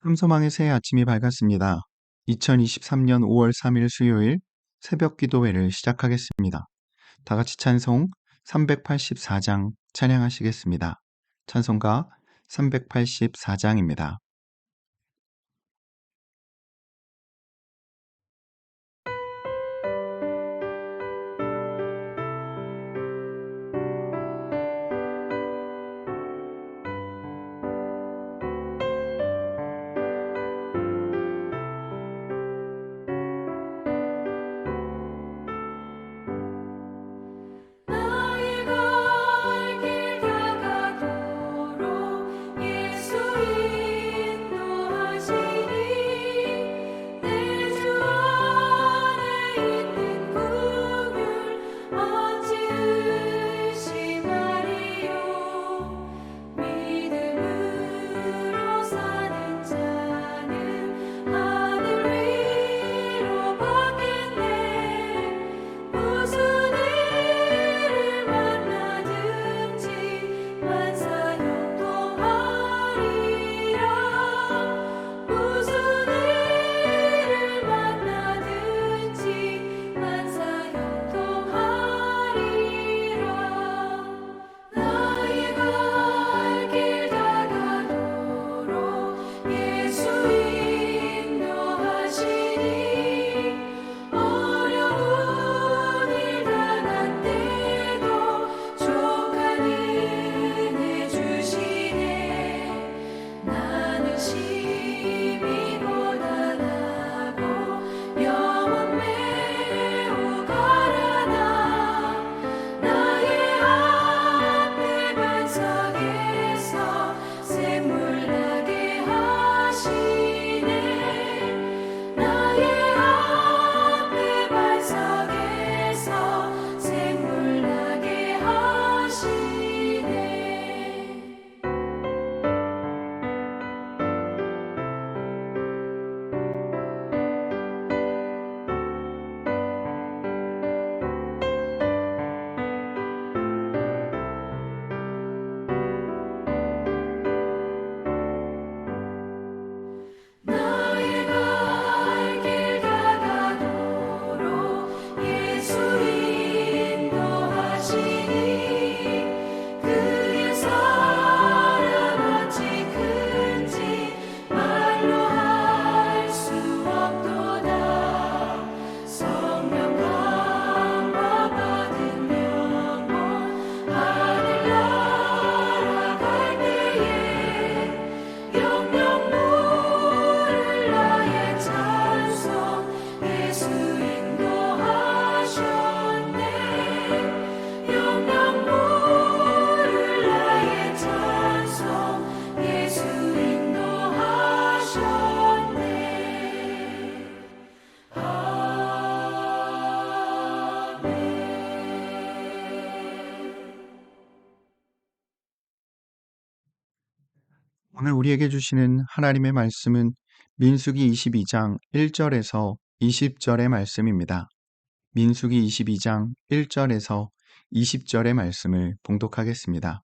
삼소망의 새 아침이 밝았습니다. 2023년 5월 3일 수요일 새벽 기도회를 시작하겠습니다. 다 같이 찬송 384장 찬양하시겠습니다. 찬송가 384장입니다. 오늘 우리에게 주시는 하나님의 말씀은 민수기 22장 1절에서 20절의 말씀입니다. 민수기 22장 1절에서 20절의 말씀을 봉독하겠습니다.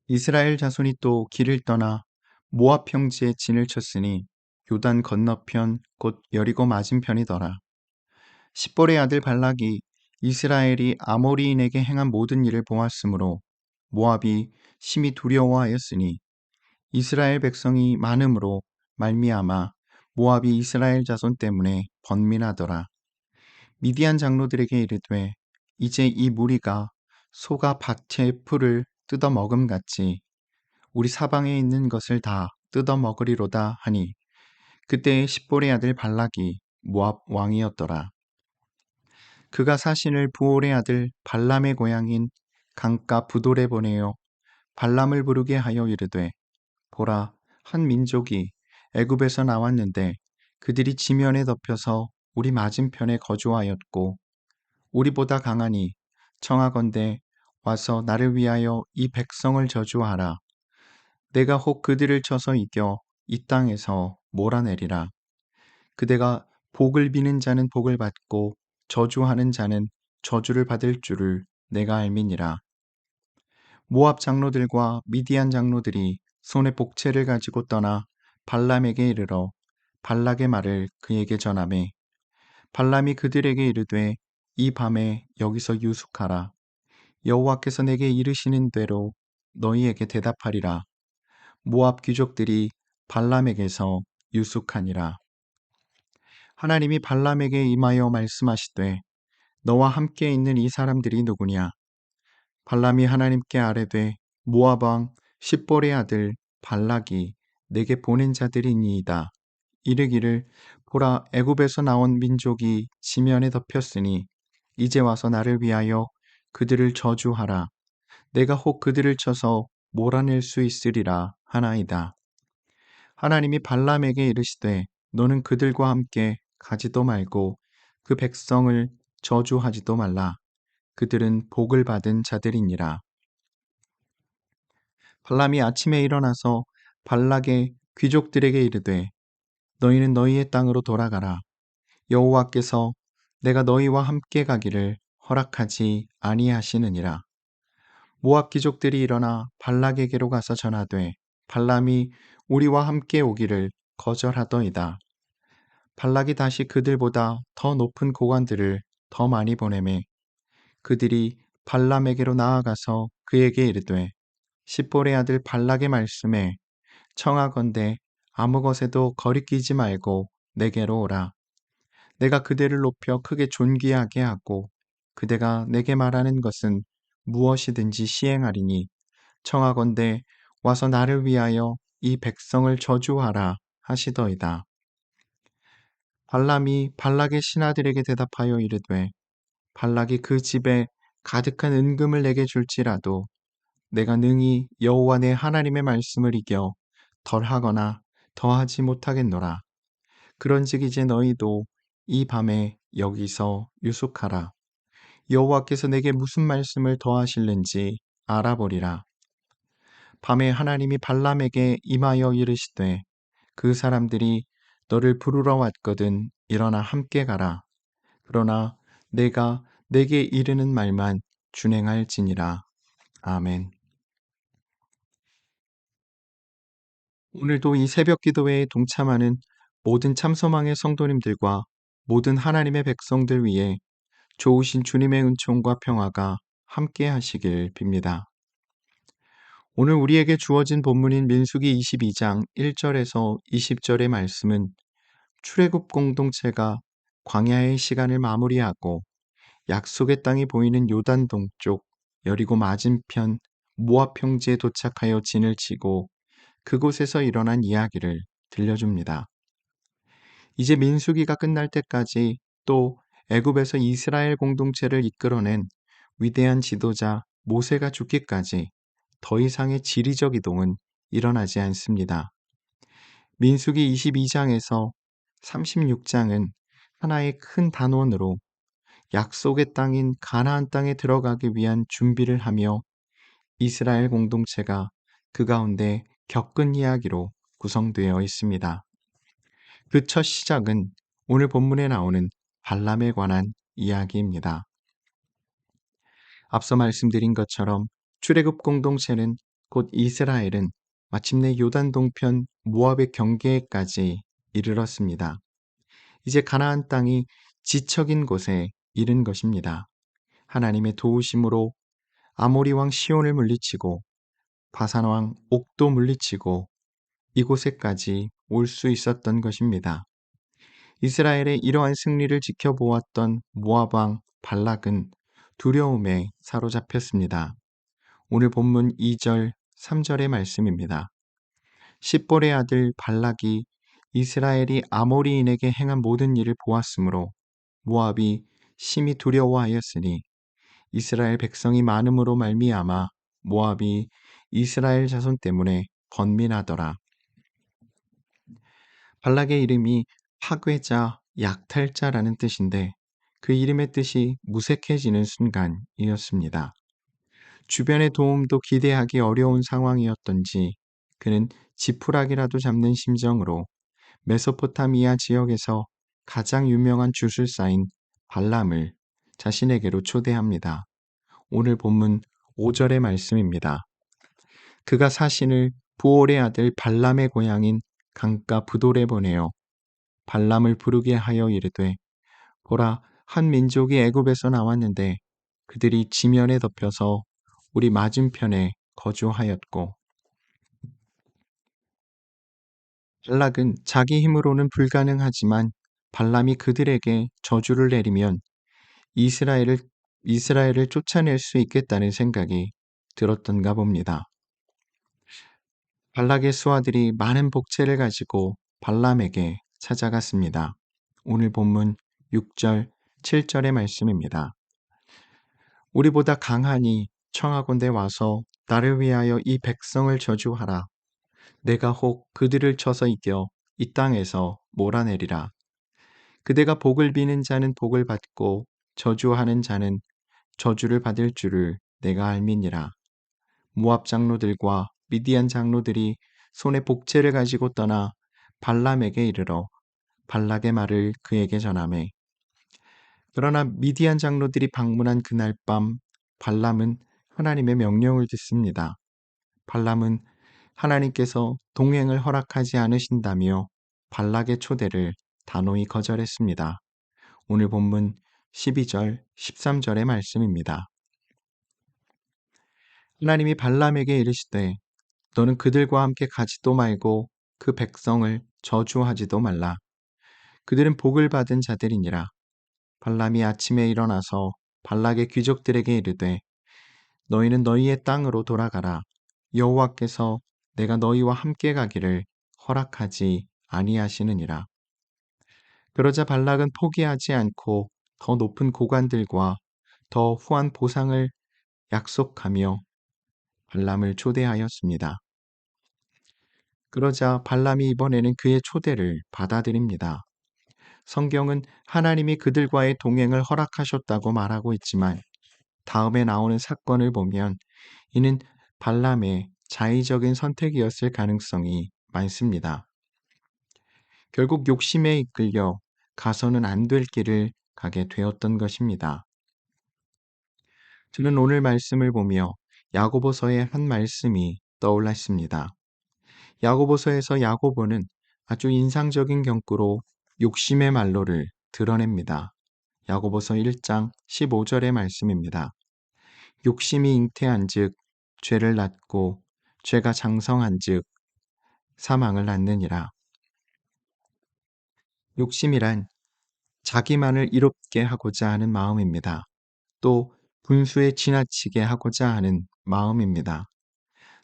이스라엘 자손이 또 길을 떠나 모압 평지에 진을 쳤으니 요단 건너편 곧 여리고 맞은편이더라. 십볼의 아들 발락이 이스라엘이 아모리인에게 행한 모든 일을 보았으므로 모압이 심히 두려워하였으니 이스라엘 백성이 많음으로 말미암아 모압이 이스라엘 자손 때문에 번민하더라. 미디안 장로들에게 이르되 이제 이 무리가 소가 밭의 풀을 뜯어 먹음같이 우리 사방에 있는 것을 다 뜯어 먹으리로다 하니 그때에 십볼의 아들 발락이 모압 왕이었더라. 그가 사신을 부올의 아들 발람의 고향인 강가 부돌에 보내어 발람을 부르게 하여 이르되 보라 한 민족이 애굽에서 나왔는데 그들이 지면에 덮여서 우리 맞은편에 거주하였고 우리보다 강하니 청하건대 와서 나를 위하여 이 백성을 저주하라. 내가 혹 그들을 쳐서 이겨 이 땅에서 몰아내리라. 그대가 복을 비는 자는 복을 받고 저주하는 자는 저주를 받을 줄을 내가 알미니라. 모압 장로들과 미디안 장로들이 손에 복채를 가지고 떠나 발람에게 이르러 발락의 말을 그에게 전하매 발람이 그들에게 이르되 이 밤에 여기서 유숙하라. 여호와께서 내게 이르시는 대로 너희에게 대답하리라. 모압 귀족들이 발람에게서 유숙하니라. 하나님이 발람에게 임하여 말씀하시되 너와 함께 있는 이 사람들이 누구냐? 발람이 하나님께 아뢰되 모압 왕 십볼의 아들 발락이 내게 보낸 자들이니이다. 이르기를 보라 애굽에서 나온 민족이 지면에 덮였으니 이제 와서 나를 위하여 그들을 저주하라. 내가 혹 그들을 쳐서 몰아낼 수 있으리라 하나이다. 하나님이 발람에게 이르시되 너는 그들과 함께 가지도 말고 그 백성을 저주하지도 말라. 그들은 복을 받은 자들이니라. 발람이 아침에 일어나서 발락의 귀족들에게 이르되 너희는 너희의 땅으로 돌아가라. 여호와께서 내가 너희와 함께 가기를 허락하지 아니하시느니라. 모압 귀족들이 일어나 발락에게로 가서 전하되 발람이 우리와 함께 오기를 거절하더이다. 발락이 다시 그들보다 더 높은 고관들을 더 많이 보내매 그들이 발람에게로 나아가서 그에게 이르되 십볼의 아들 발락의 말씀에 청하건대 아무 것에도 거리끼지 말고 내게로 오라. 내가 그대를 높여 크게 존귀하게 하고 그대가 내게 말하는 것은 무엇이든지 시행하리니 청하건대 와서 나를 위하여 이 백성을 저주하라 하시더이다. 발람이 발락의 신하들에게 대답하여 이르되 발락이 그 집에 가득한 은금을 내게 줄지라도 내가 능히 여호와 내 하나님의 말씀을 이겨 덜하거나 더하지 못하겠노라. 그런즉 이제 너희도 이 밤에 여기서 유숙하라. 여호와께서 내게 무슨 말씀을 더하실는지 알아보리라. 밤에 하나님이 발람에게 임하여 이르시되 그 사람들이 너를 부르러 왔거든 일어나 함께 가라. 그러나 내가 내게 이르는 말만 준행할지니라. 아멘. 오늘도 이 새벽 기도회에 동참하는 모든 참소망의 성도님들과 모든 하나님의 백성들 위해 좋으신 주님의 은총과 평화가 함께 하시길 빕니다. 오늘 우리에게 주어진 본문인 민수기 22장 1절에서 20절의 말씀은 출애굽 공동체가 광야의 시간을 마무리하고 약속의 땅이 보이는 요단 동쪽 여리고 맞은편 모압 평지에 도착하여 진을 치고 그곳에서 일어난 이야기를 들려줍니다. 이제 민수기가 끝날 때까지 또 애굽에서 이스라엘 공동체를 이끌어낸 위대한 지도자 모세가 죽기까지 더 이상의 지리적 이동은 일어나지 않습니다. 민수기 22장에서 36장은 하나의 큰 단원으로 약속의 땅인 가나안 땅에 들어가기 위한 준비를 하며 이스라엘 공동체가 그 가운데 겪은 이야기로 구성되어 있습니다. 그 첫 시작은 오늘 본문에 나오는 발람에 관한 이야기입니다. 앞서 말씀드린 것처럼 출애굽 공동체는 곧 이스라엘은 마침내 요단 동편 모압의 경계에까지 이르렀습니다. 이제 가나안 땅이 지척인 곳에 이른 것입니다. 하나님의 도우심으로 아모리 왕 시온을 물리치고 바산 왕 옥도 물리치고 이곳에까지 올 수 있었던 것입니다. 이스라엘의 이러한 승리를 지켜보았던 모압 왕 발락은 두려움에 사로잡혔습니다. 오늘 본문 2절, 3절의 말씀입니다. 십볼의 아들 발락이 이스라엘이 아모리인에게 행한 모든 일을 보았으므로 모압이 심히 두려워하였으니 이스라엘 백성이 많음으로 말미암아 모압이 이스라엘 자손 때문에 번민하더라. 발락의 이름이 파괴자, 약탈자라는 뜻인데 그 이름의 뜻이 무색해지는 순간이었습니다. 주변의 도움도 기대하기 어려운 상황이었던지 그는 지푸라기라도 잡는 심정으로 메소포타미아 지역에서 가장 유명한 주술사인 발람을 자신에게로 초대합니다. 오늘 본문 5절의 말씀입니다. 그가 사신을 부올의 아들 발람의 고향인 강가 부돌에 보내어 발람을 부르게 하여 이르되, 보라, 한 민족이 애굽에서 나왔는데 그들이 지면에 덮여서 우리 맞은편에 거주하였고, 발락은 자기 힘으로는 불가능하지만 발람이 그들에게 저주를 내리면 이스라엘을 이스라엘을 쫓아낼 수 있겠다는 생각이 들었던가 봅니다. 발락의 수하들이 많은 복채를 가지고 발람에게 찾아갔습니다. 오늘 본문 6절, 7절의 말씀입니다. 우리보다 강하니 청하건대 와서 나를 위하여 이 백성을 저주하라. 내가 혹 그들을 쳐서 이겨 이 땅에서 몰아내리라. 그대가 복을 비는 자는 복을 받고 저주하는 자는 저주를 받을 줄을 내가 알미니라. 모압 장로들과 미디안 장로들이 손에 복채를 가지고 떠나 발람에게 이르러 발락의 말을 그에게 전하매, 그러나 미디안 장로들이 방문한 그날 밤 발람은 하나님의 명령을 듣습니다. 발람은 하나님께서 동행을 허락하지 않으신다며 발락의 초대를 단호히 거절했습니다. 오늘 본문 12절, 13절의 말씀입니다. 하나님이 발람에게 이르시되, 너는 그들과 함께 가지도 말고 그 백성을 저주하지도 말라. 그들은 복을 받은 자들이니라. 발람이 아침에 일어나서 발락의 귀족들에게 이르되, 너희는 너희의 땅으로 돌아가라. 여호와께서 내가 너희와 함께 가기를 허락하지 아니하시느니라. 그러자 발락은 포기하지 않고 더 높은 고관들과 더 후한 보상을 약속하며 발람을 초대하였습니다. 그러자 발람이 이번에는 그의 초대를 받아들입니다. 성경은 하나님이 그들과의 동행을 허락하셨다고 말하고 있지만 다음에 나오는 사건을 보면 이는 발람의 자의적인 선택이었을 가능성이 많습니다. 결국 욕심에 이끌려 가서는 안 될 길을 가게 되었던 것입니다. 저는 오늘 말씀을 보며 야고보서의 한 말씀이 떠올랐습니다. 야고보서에서 야고보는 아주 인상적인 경구로 욕심의 말로를 드러냅니다. 야고보서 1장 15절의 말씀입니다. 욕심이 잉태한즉 죄를 낳고 죄가 장성한즉 사망을 낳느니라. 욕심이란 자기만을 이롭게 하고자 하는 마음입니다. 또 분수에 지나치게 하고자 하는 마음입니다.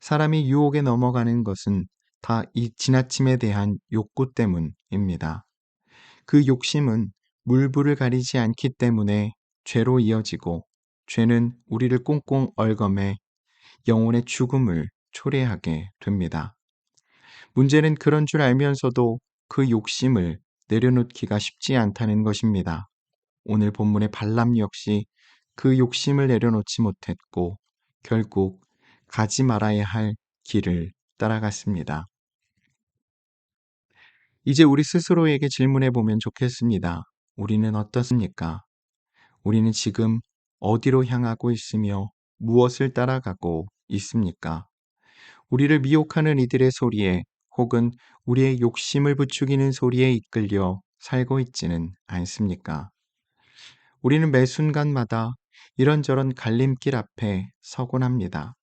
사람이 유혹에 넘어가는 것은 다 이 지나침에 대한 욕구 때문입니다. 그 욕심은 물불을 가리지 않기 때문에 죄로 이어지고, 죄는 우리를 꽁꽁 얽어매 영혼의 죽음을 초래하게 됩니다. 문제는 그런 줄 알면서도 그 욕심을 내려놓기가 쉽지 않다는 것입니다. 오늘 본문의 발람 역시 그 욕심을 내려놓지 못했고 결국 가지 말아야 할 길을 따라갔습니다. 이제 우리 스스로에게 질문해 보면 좋겠습니다. 우리는 어떻습니까? 우리는 지금 어디로 향하고 있으며 무엇을 따라가고 있습니까? 우리를 미혹하는 이들의 소리에 혹은 우리의 욕심을 부추기는 소리에 이끌려 살고 있지는 않습니까? 우리는 매 순간마다 이런저런 갈림길 앞에 서곤 합니다.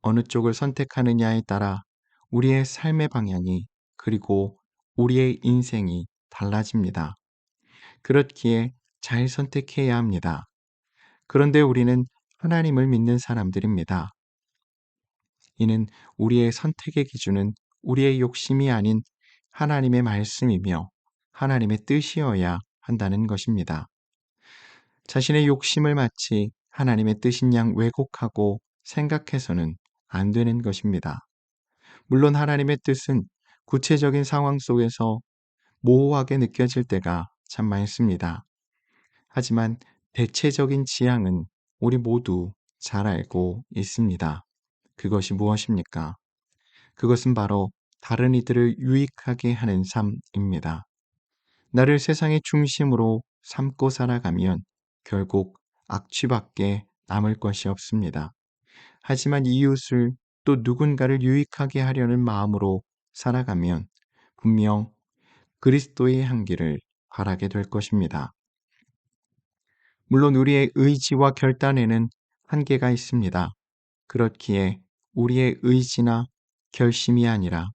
어느 쪽을 선택하느냐에 따라 우리의 삶의 방향이, 그리고 우리의 인생이 달라집니다. 그렇기에 잘 선택해야 합니다. 그런데 우리는 하나님을 믿는 사람들입니다. 이는 우리의 선택의 기준은 우리의 욕심이 아닌 하나님의 말씀이며 하나님의 뜻이어야 한다는 것입니다. 자신의 욕심을 마치 하나님의 뜻인 양 왜곡하고 생각해서는 안 되는 것입니다. 물론 하나님의 뜻은 구체적인 상황 속에서 모호하게 느껴질 때가 참 많습니다. 하지만 대체적인 지향은 우리 모두 잘 알고 있습니다. 그것이 무엇입니까? 그것은 바로 다른 이들을 유익하게 하는 삶입니다. 나를 세상의 중심으로 삼고 살아가면 결국 악취밖에 남을 것이 없습니다. 하지만 이웃을 또 누군가를 유익하게 하려는 마음으로 살아가면 분명 그리스도의 향기를 바라게 될 것입니다. 물론 우리의 의지와 결단에는 한계가 있습니다. 그렇기에 우리의 의지나 결심이 아니라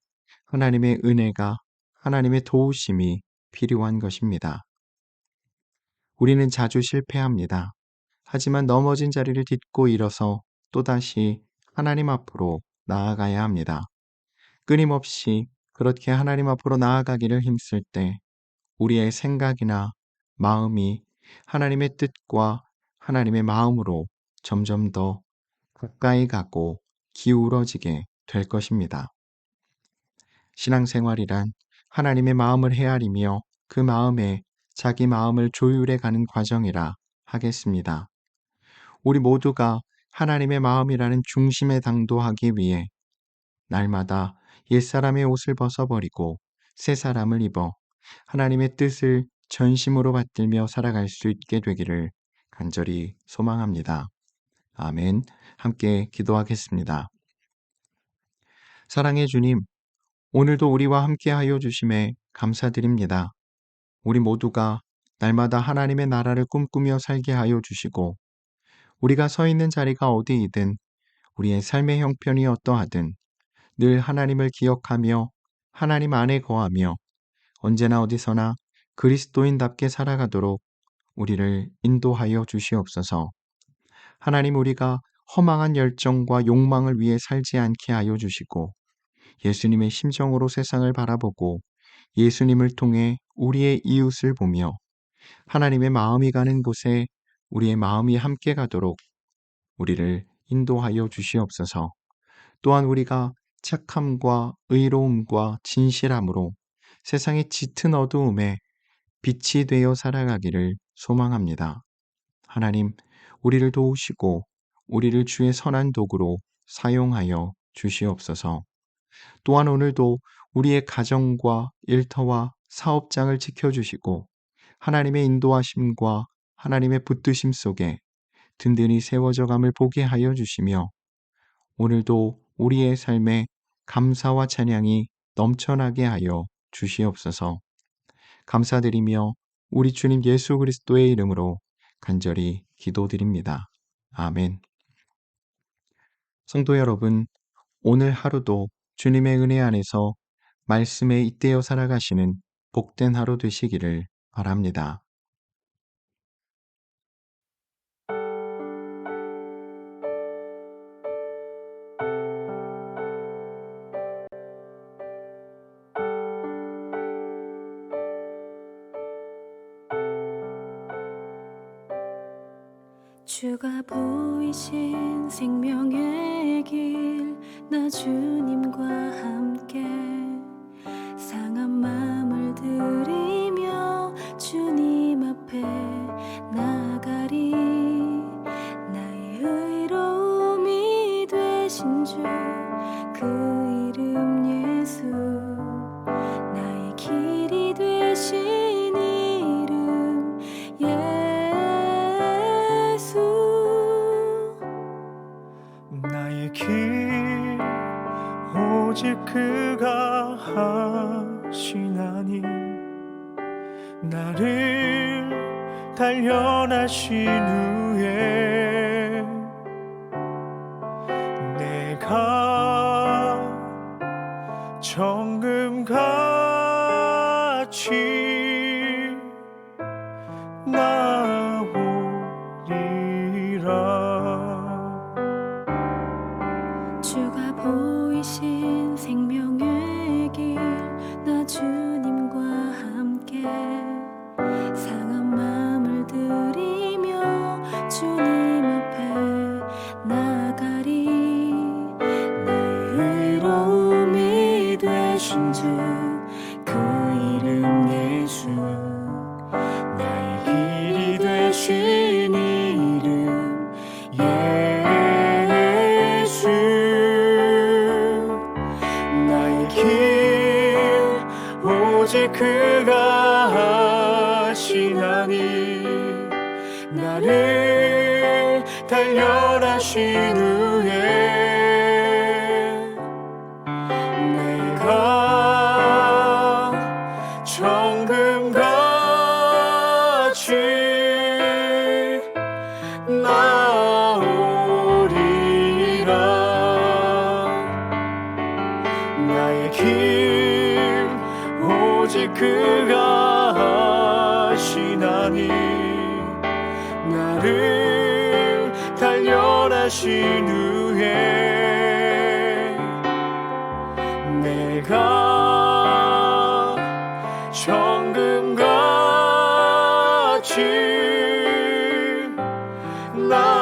하나님의 은혜가, 하나님의 도우심이 필요한 것입니다. 우리는 자주 실패합니다. 하지만 넘어진 자리를 딛고 일어서 또다시 하나님 앞으로 나아가야 합니다. 끊임없이 그렇게 하나님 앞으로 나아가기를 힘쓸 때 우리의 생각이나 마음이 하나님의 뜻과 하나님의 마음으로 점점 더 가까이 가고 기울어지게 될 것입니다. 신앙생활이란 하나님의 마음을 헤아리며 그 마음에 자기 마음을 조율해 가는 과정이라 하겠습니다. 우리 모두가 하나님의 마음이라는 중심에 당도하기 위해 날마다 옛사람의 옷을 벗어버리고 새 사람을 입어 하나님의 뜻을 전심으로 받들며 살아갈 수 있게 되기를 간절히 소망합니다. 아멘. 함께 기도하겠습니다. 사랑의 주님, 오늘도 우리와 함께하여 주심에 감사드립니다. 우리 모두가 날마다 하나님의 나라를 꿈꾸며 살게 하여 주시고 우리가 서 있는 자리가 어디이든 우리의 삶의 형편이 어떠하든 늘 하나님을 기억하며 하나님 안에 거하며 언제나 어디서나 그리스도인답게 살아가도록 우리를 인도하여 주시옵소서. 하나님, 우리가 허망한 열정과 욕망을 위해 살지 않게 하여 주시고 예수님의 심정으로 세상을 바라보고 예수님을 통해 우리의 이웃을 보며 하나님의 마음이 가는 곳에 우리의 마음이 함께 가도록 우리를 인도하여 주시옵소서. 또한 우리가 착함과 의로움과 진실함으로 세상의 짙은 어두움에 빛이 되어 살아가기를 소망합니다. 하나님, 우리를 도우시고 우리를 주의 선한 도구로 사용하여 주시옵소서. 또한 오늘도 우리의 가정과 일터와 사업장을 지켜주시고 하나님의 인도하심과 하나님의 붙드심 속에 든든히 세워져감을 보게 하여 주시며 오늘도 우리의 삶에 감사와 찬양이 넘쳐나게 하여 주시옵소서. 감사드리며 우리 주님 예수 그리스도의 이름으로 간절히 기도드립니다. 아멘. 성도 여러분, 오늘 하루도 주님의 은혜 안에서 말씀에 잇대어 살아가시는 복된 하루 되시기를 바랍니다. 주가 보이신 생명의 길, 나 주님과 함께 상한 마음을 들이며 주님 앞에 나가리. 나의 의로움이 되신 주 그 이름 예수, 나의 길이 되신 이름 예수. 나의 길 오직 그가 하시나니 나를 단련하신 후에 내가 정금같이 나오리라. 주가 보이신 생명의 길, 나 주님과 함께 상한 마음을 들이며 주님 앞에 나가리. 나의 의로움이 되신 주 그 이름 예수, 나의 길이 되신 이름 예수. 나의 길 오직 그가 하시나니 나를 단련하신 후에 그가 하시나니 나를 단련하신 후에 내가 정금같이 나